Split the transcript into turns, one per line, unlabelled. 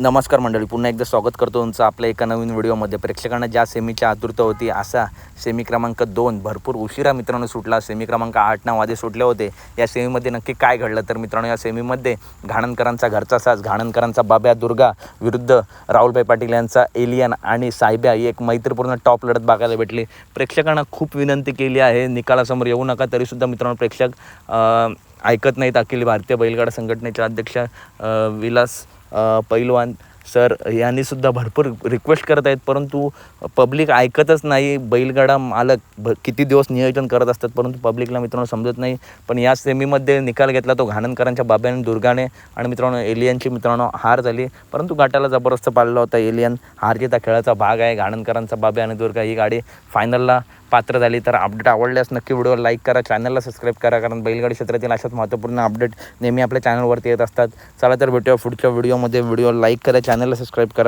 नमस्कार मंडळी, पुन्हा एकदा स्वागत करतो तुमचं आपल्या एका नवीन व्हिडिओमध्ये. प्रेक्षकांना ज्या सेमीची आतुरता होती असा सेमी क्रमांक 2 भरपूर उशिरा मित्रांनो सुटला. सेमी क्रमांक 8-9 आधी सुटले होते. या सेमीमध्ये नक्की काय घडलं तर मित्रांनो, या सेमीमध्ये घाणनकरांचा घरचा साज, घाणनकरांचा बाब्या दुर्गा विरुद्ध राहुलभाई पाटील यांचा एलियन आणि साहेब्या ही एक मैत्रीपूर्ण टॉप लढत बघायला भेटली. प्रेक्षकांना खूप विनंती केली आहे निकालासमोर येऊ नका, तरीसुद्धा मित्रांनो प्रेक्षक ऐकत नाहीत. अखिल भारतीय बैलगाडा संघटनेचे अध्यक्ष विलास पैलवान सर यांनीसुद्धा भरपूर रिक्वेस्ट करत आहेत, परंतु पब्लिक ऐकतच नाही. बैलगाडा मालक किती दिवस नियोजन करत असतात, परंतु पब्लिकला मित्रांनो समजत नाही. पण या सेमीमध्ये निकाल घेतला तो घाणनकरांच्या बाब्याने दुर्गाने, आणि मित्रांनो एलियनची मित्रांनो हार झाली. परंतु गाठाला जबरदस्त पाळला होता एलियन. हार जीत खेळाचा भाग आहे. घाणनकरांचा बाब्या आणि दुर्गा ही गाडी फायनलला पात्र झाली. तर अपडेट आवडल्यास नक्की व्हिडिओला लाईक करा, चॅनलला सबस्क्राईब करा, कारण बैलगाडी क्षेत्रातील अशाच महत्त्वपूर्ण अपडेट नेहमी आपल्या चॅनलवरती येत असतात. चला तर भेटूया पुढच्या व्हिडिओमध्ये. व्हिडिओ लाईक करा, चॅनलला सबस्क्राईब करा.